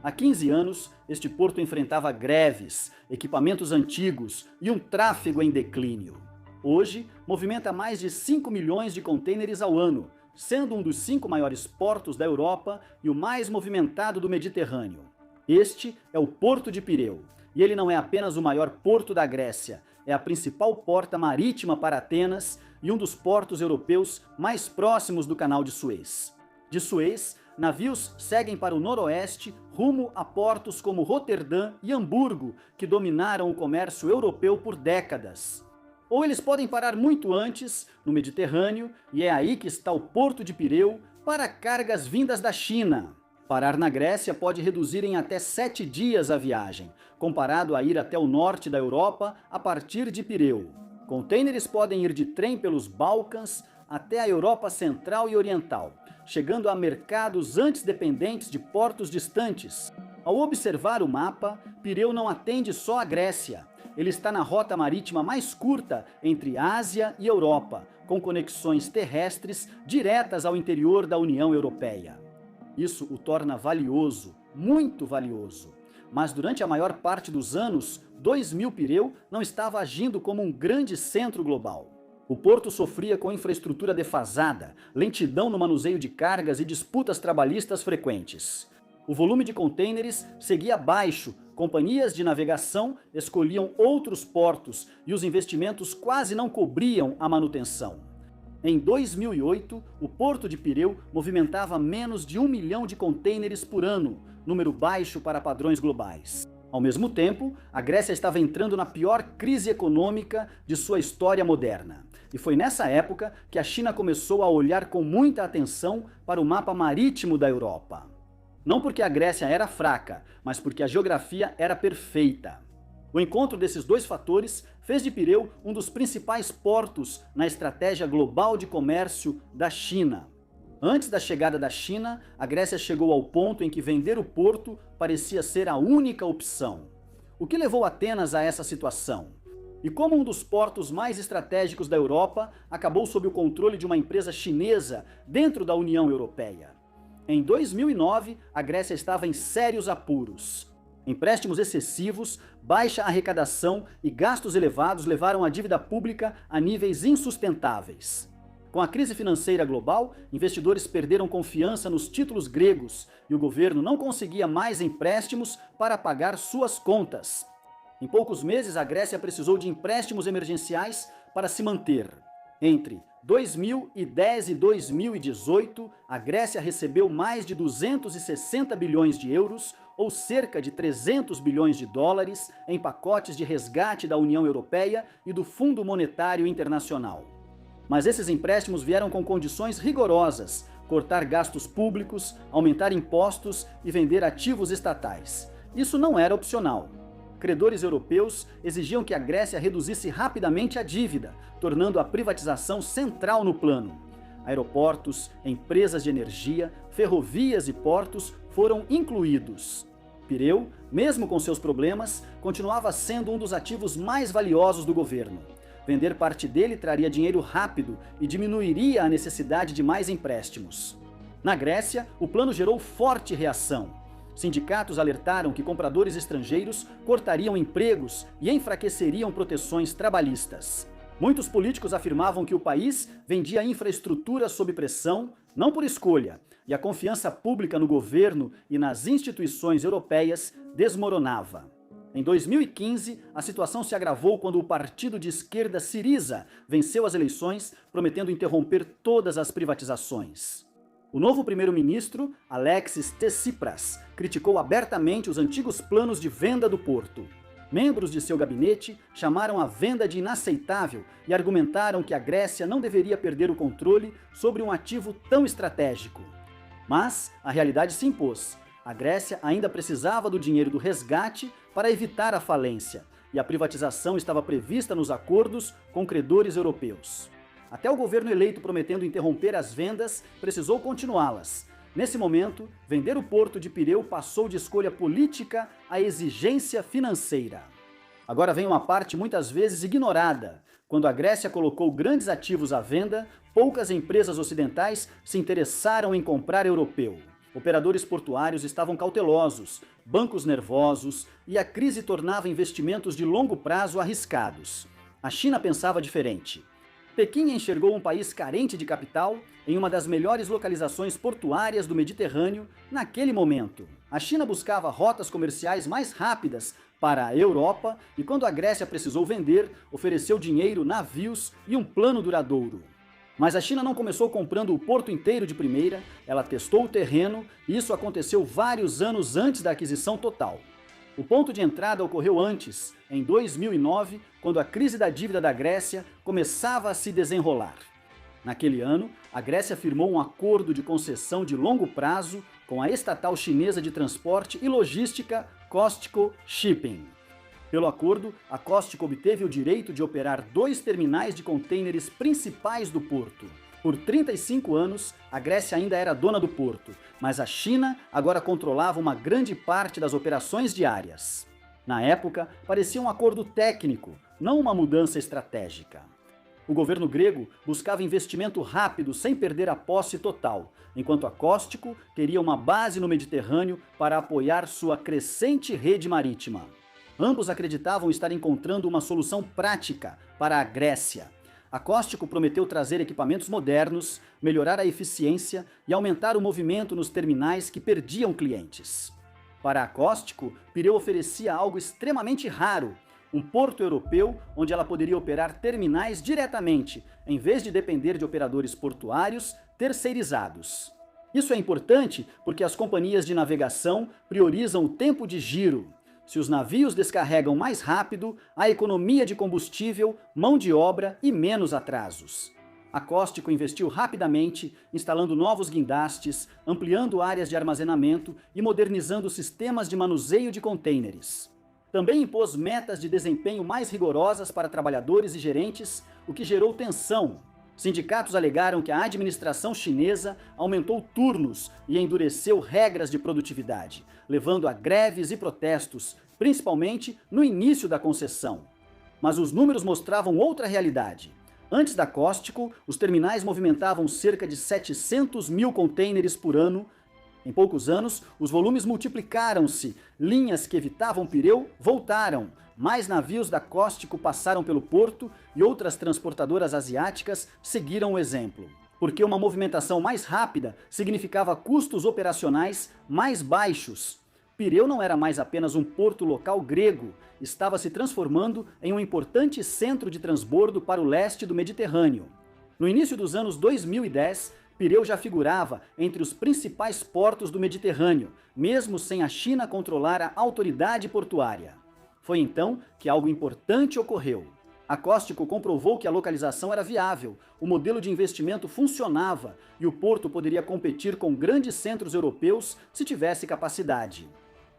Há 15 anos, este porto enfrentava greves, equipamentos antigos e um tráfego em declínio. Hoje, movimenta mais de 5 milhões de contêineres ao ano, sendo um dos 5 maiores portos da Europa e o mais movimentado do Mediterrâneo. Este é o Porto de Pireu, e ele não é apenas o maior porto da Grécia, é a principal porta marítima para Atenas e um dos portos europeus mais próximos do Canal de Suez. De Suez, navios seguem para o noroeste rumo a portos como Roterdã e Hamburgo, que dominaram o comércio europeu por décadas. Ou eles podem parar muito antes, no Mediterrâneo, e é aí que está o Porto de Pireu, para cargas vindas da China. Parar na Grécia pode reduzir em até 7 dias a viagem, comparado a ir até o norte da Europa a partir de Pireu. Contêineres podem ir de trem pelos Balcãs até a Europa Central e Oriental, chegando a mercados antes dependentes de portos distantes. Ao observar o mapa, Pireu não atende só a Grécia. Ele está na rota marítima mais curta entre Ásia e Europa, com conexões terrestres diretas ao interior da União Europeia. Isso o torna valioso, muito valioso. Mas durante a maior parte dos anos, 2000 Pireu não estava agindo como um grande centro global. O porto sofria com infraestrutura defasada, lentidão no manuseio de cargas e disputas trabalhistas frequentes. O volume de contêineres seguia baixo, companhias de navegação escolhiam outros portos e os investimentos quase não cobriam a manutenção. Em 2008, o Porto de Pireu movimentava menos de 1 milhão de contêineres por ano, número baixo para padrões globais. Ao mesmo tempo, a Grécia estava entrando na pior crise econômica de sua história moderna. E foi nessa época que a China começou a olhar com muita atenção para o mapa marítimo da Europa. Não porque a Grécia era fraca, mas porque a geografia era perfeita. O encontro desses dois fatores fez de Pireu um dos principais portos na estratégia global de comércio da China. Antes da chegada da China, a Grécia chegou ao ponto em que vender o porto parecia ser a única opção. O que levou Atenas a essa situação? E como um dos portos mais estratégicos da Europa acabou sob o controle de uma empresa chinesa dentro da União Europeia? Em 2009, a Grécia estava em sérios apuros. Empréstimos excessivos, baixa arrecadação e gastos elevados levaram a dívida pública a níveis insustentáveis. Com a crise financeira global, investidores perderam confiança nos títulos gregos e o governo não conseguia mais empréstimos para pagar suas contas. Em poucos meses, a Grécia precisou de empréstimos emergenciais para se manter. Entre 2010 e 2018, a Grécia recebeu mais de 260 bilhões de euros, ou cerca de 300 bilhões de dólares, em pacotes de resgate da União Europeia e do Fundo Monetário Internacional. Mas esses empréstimos vieram com condições rigorosas: cortar gastos públicos, aumentar impostos e vender ativos estatais. Isso não era opcional. Credores europeus exigiam que a Grécia reduzisse rapidamente a dívida, tornando a privatização central no plano. Aeroportos, empresas de energia, ferrovias e portos foram incluídos. Pireu, mesmo com seus problemas, continuava sendo um dos ativos mais valiosos do governo. Vender parte dele traria dinheiro rápido e diminuiria a necessidade de mais empréstimos. Na Grécia, o plano gerou forte reação. Sindicatos alertaram que compradores estrangeiros cortariam empregos e enfraqueceriam proteções trabalhistas. Muitos políticos afirmavam que o país vendia infraestrutura sob pressão, não por escolha, e a confiança pública no governo e nas instituições europeias desmoronava. Em 2015, a situação se agravou quando o partido de esquerda Syriza venceu as eleições, prometendo interromper todas as privatizações. O novo primeiro-ministro, Alexis Tsipras, criticou abertamente os antigos planos de venda do porto. Membros de seu gabinete chamaram a venda de inaceitável e argumentaram que a Grécia não deveria perder o controle sobre um ativo tão estratégico. Mas a realidade se impôs. A Grécia ainda precisava do dinheiro do resgate para evitar a falência, e a privatização estava prevista nos acordos com credores europeus. Até o governo eleito prometendo interromper as vendas, precisou continuá-las. Nesse momento, vender o Porto de Pireu passou de escolha política a exigência financeira. Agora vem uma parte muitas vezes ignorada. Quando a Grécia colocou grandes ativos à venda, poucas empresas ocidentais se interessaram em comprar europeu. Operadores portuários estavam cautelosos, bancos nervosos e a crise tornava investimentos de longo prazo arriscados. A China pensava diferente. Pequim enxergou um país carente de capital em uma das melhores localizações portuárias do Mediterrâneo naquele momento. A China buscava rotas comerciais mais rápidas para a Europa e, quando a Grécia precisou vender, ofereceu dinheiro, navios e um plano duradouro. Mas a China não começou comprando o porto inteiro de primeira, ela testou o terreno e isso aconteceu vários anos antes da aquisição total. O ponto de entrada ocorreu antes, em 2009, quando a crise da dívida da Grécia começava a se desenrolar. Naquele ano, a Grécia firmou um acordo de concessão de longo prazo com a estatal chinesa de transporte e logística COSTCO Shipping. Pelo acordo, a COSTCO obteve o direito de operar 2 terminais de contêineres principais do porto. Por 35 anos, a Grécia ainda era dona do porto, mas a China agora controlava uma grande parte das operações diárias. Na época, parecia um acordo técnico, não uma mudança estratégica. O governo grego buscava investimento rápido sem perder a posse total, enquanto a COSTCO queria uma base no Mediterrâneo para apoiar sua crescente rede marítima. Ambos acreditavam estar encontrando uma solução prática para a Grécia. A COSTCO prometeu trazer equipamentos modernos, melhorar a eficiência e aumentar o movimento nos terminais que perdiam clientes. Para a COSTCO, Pireu oferecia algo extremamente raro: um porto europeu onde ela poderia operar terminais diretamente, em vez de depender de operadores portuários terceirizados. Isso é importante porque as companhias de navegação priorizam o tempo de giro. Se os navios descarregam mais rápido, há economia de combustível, mão de obra e menos atrasos. A COSTCO investiu rapidamente, instalando novos guindastes, ampliando áreas de armazenamento e modernizando sistemas de manuseio de contêineres. Também impôs metas de desempenho mais rigorosas para trabalhadores e gerentes, o que gerou tensão. Sindicatos alegaram que a administração chinesa aumentou turnos e endureceu regras de produtividade, levando a greves e protestos, principalmente no início da concessão. Mas os números mostravam outra realidade. Antes da COSTCO, os terminais movimentavam cerca de 700 mil contêineres por ano. Em poucos anos, os volumes multiplicaram-se, linhas que evitavam Pireu voltaram, mais navios da COSTCO passaram pelo porto e outras transportadoras asiáticas seguiram o exemplo. Porque uma movimentação mais rápida significava custos operacionais mais baixos. Pireu não era mais apenas um porto local grego, estava se transformando em um importante centro de transbordo para o leste do Mediterrâneo. No início dos anos 2010, Pireu já figurava entre os principais portos do Mediterrâneo, mesmo sem a China controlar a autoridade portuária. Foi então que algo importante ocorreu. A COSTCO comprovou que a localização era viável, o modelo de investimento funcionava e o porto poderia competir com grandes centros europeus se tivesse capacidade.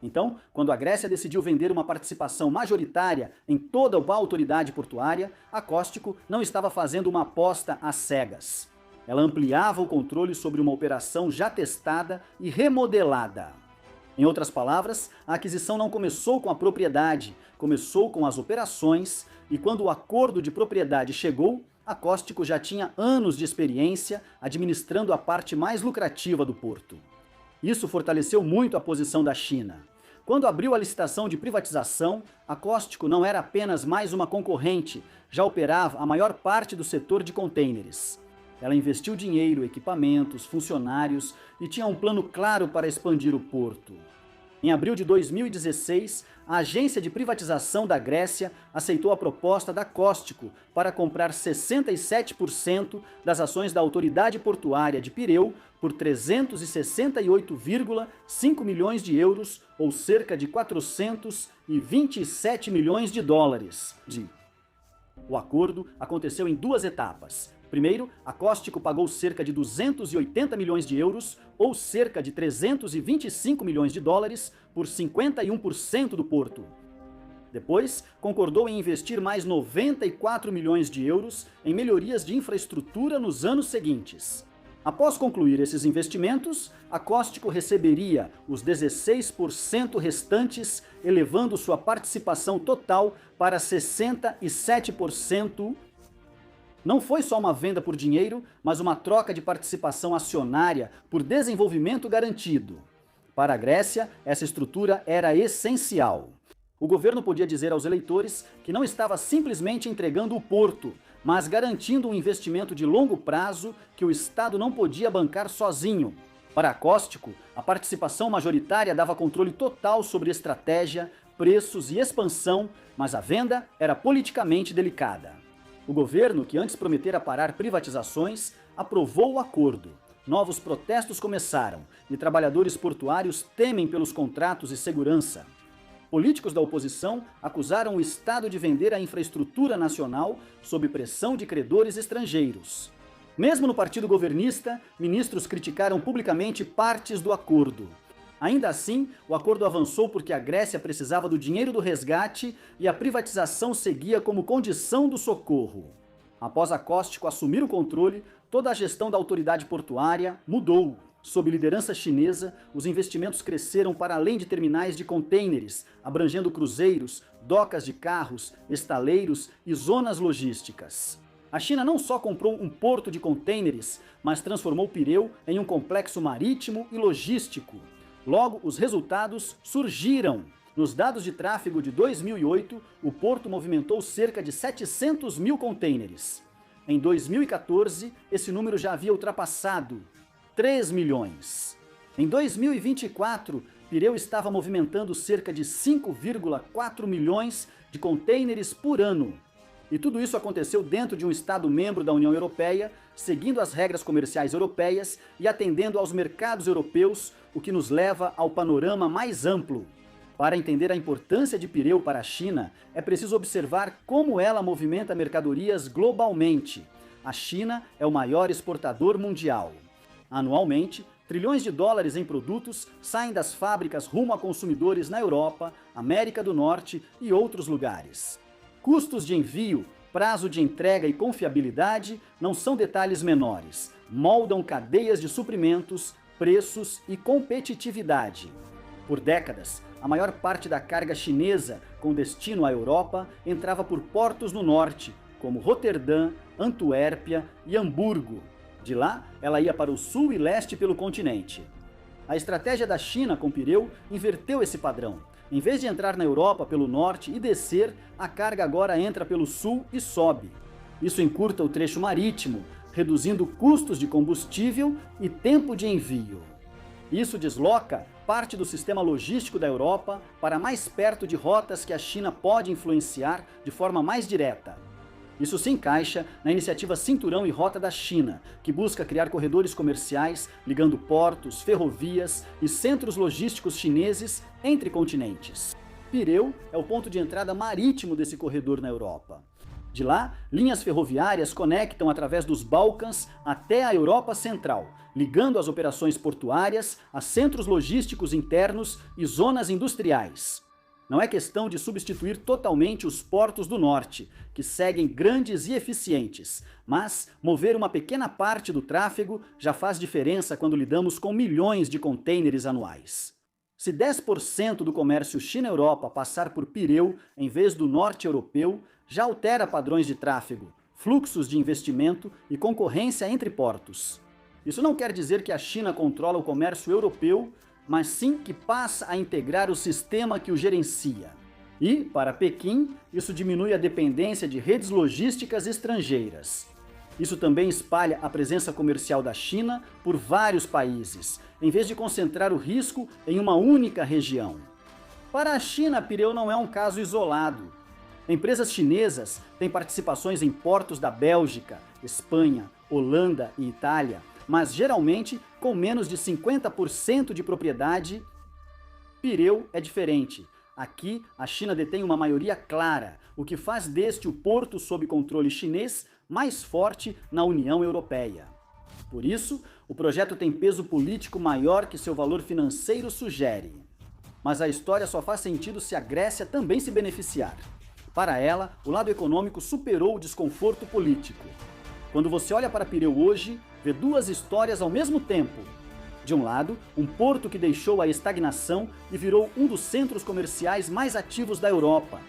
Então, quando a Grécia decidiu vender uma participação majoritária em toda a autoridade portuária, a COSTCO não estava fazendo uma aposta às cegas. Ela ampliava o controle sobre uma operação já testada e remodelada. Em outras palavras, a aquisição não começou com a propriedade, começou com as operações, e quando o acordo de propriedade chegou, a COSTCO já tinha anos de experiência administrando a parte mais lucrativa do porto. Isso fortaleceu muito a posição da China. Quando abriu a licitação de privatização, a COSTCO não era apenas mais uma concorrente, já operava a maior parte do setor de contêineres. Ela investiu dinheiro, equipamentos, funcionários e tinha um plano claro para expandir o porto. Em abril de 2016, a agência de privatização da Grécia aceitou a proposta da COSTCO para comprar 67% das ações da autoridade portuária de Pireu por 368,5 milhões de euros, ou cerca de 427 milhões de dólares. O acordo aconteceu em 2 etapas. Primeiro, a COSTCO pagou cerca de 280 milhões de euros, ou cerca de 325 milhões de dólares, por 51% do porto. Depois, concordou em investir mais 94 milhões de euros em melhorias de infraestrutura nos anos seguintes. Após concluir esses investimentos, a COSTCO receberia os 16% restantes, elevando sua participação total para 67%. Não foi só uma venda por dinheiro, mas uma troca de participação acionária por desenvolvimento garantido. Para a Grécia, essa estrutura era essencial. O governo podia dizer aos eleitores que não estava simplesmente entregando o porto, mas garantindo um investimento de longo prazo que o Estado não podia bancar sozinho. Para Acóstico, a participação majoritária dava controle total sobre estratégia, preços e expansão, mas a venda era politicamente delicada. O governo, que antes prometera parar privatizações, aprovou o acordo. Novos protestos começaram e trabalhadores portuários temem pelos contratos e segurança. Políticos da oposição acusaram o Estado de vender a infraestrutura nacional sob pressão de credores estrangeiros. Mesmo no partido governista, ministros criticaram publicamente partes do acordo. Ainda assim, o acordo avançou porque a Grécia precisava do dinheiro do resgate e a privatização seguia como condição do socorro. Após Acóstico assumir o controle, toda a gestão da autoridade portuária mudou. Sob liderança chinesa, os investimentos cresceram para além de terminais de contêineres, abrangendo cruzeiros, docas de carros, estaleiros e zonas logísticas. A China não só comprou um porto de contêineres, mas transformou Pireu em um complexo marítimo e logístico. Logo, os resultados surgiram. Nos dados de tráfego de 2008, o porto movimentou cerca de 700 mil contêineres. Em 2014, esse número já havia ultrapassado 3 milhões. Em 2024, Pireu estava movimentando cerca de 5,4 milhões de contêineres por ano. E tudo isso aconteceu dentro de um Estado-membro da União Europeia, seguindo as regras comerciais europeias e atendendo aos mercados europeus, o que nos leva ao panorama mais amplo. Para entender a importância de Pireu para a China, é preciso observar como ela movimenta mercadorias globalmente. A China é o maior exportador mundial. Anualmente, trilhões de dólares em produtos saem das fábricas rumo a consumidores na Europa, América do Norte e outros lugares. Custos de envio, prazo de entrega e confiabilidade não são detalhes menores. Moldam cadeias de suprimentos, preços e competitividade. Por décadas, a maior parte da carga chinesa com destino à Europa entrava por portos no norte, como Roterdã, Antuérpia e Hamburgo. De lá, ela ia para o sul e leste pelo continente. A estratégia da China com Pireu inverteu esse padrão. Em vez de entrar na Europa pelo norte e descer, a carga agora entra pelo sul e sobe. Isso encurta o trecho marítimo, reduzindo custos de combustível e tempo de envio. Isso desloca parte do sistema logístico da Europa para mais perto de rotas que a China pode influenciar de forma mais direta. Isso se encaixa na iniciativa Cinturão e Rota da China, que busca criar corredores comerciais ligando portos, ferrovias e centros logísticos chineses entre continentes. Pireu é o ponto de entrada marítimo desse corredor na Europa. De lá, linhas ferroviárias conectam através dos Balcãs até a Europa Central, ligando as operações portuárias a centros logísticos internos e zonas industriais. Não é questão de substituir totalmente os portos do norte, que seguem grandes e eficientes, mas mover uma pequena parte do tráfego já faz diferença quando lidamos com milhões de contêineres anuais. Se 10% do comércio China-Europa passar por Pireu em vez do norte europeu, já altera padrões de tráfego, fluxos de investimento e concorrência entre portos. Isso não quer dizer que a China controla o comércio europeu, mas sim que passa a integrar o sistema que o gerencia. E, para Pequim, isso diminui a dependência de redes logísticas estrangeiras. Isso também espalha a presença comercial da China por vários países, em vez de concentrar o risco em uma única região. Para a China, Pireu não é um caso isolado. Empresas chinesas têm participações em portos da Bélgica, Espanha, Holanda e Itália, mas geralmente com menos de 50% de propriedade. Pireu é diferente. Aqui, a China detém uma maioria clara, o que faz deste o porto sob controle chinês mais forte na União Europeia. Por isso, o projeto tem peso político maior que seu valor financeiro sugere. Mas a história só faz sentido se a Grécia também se beneficiar. Para ela, o lado econômico superou o desconforto político. Quando você olha para Pireu hoje, vê duas histórias ao mesmo tempo. De um lado, um porto que deixou a estagnação e virou um dos centros comerciais mais ativos da Europa.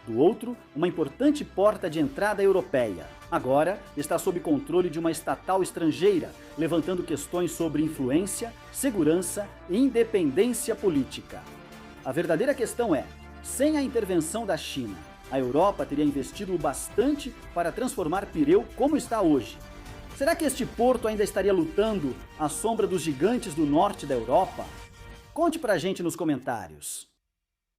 Do outro, uma importante porta de entrada europeia. Agora está sob controle de uma estatal estrangeira, levantando questões sobre influência, segurança e independência política. A verdadeira questão é: sem a intervenção da China, a Europa teria investido bastante para transformar Pireu como está hoje. Será que este porto ainda estaria lutando à sombra dos gigantes do norte da Europa? Conte pra gente nos comentários.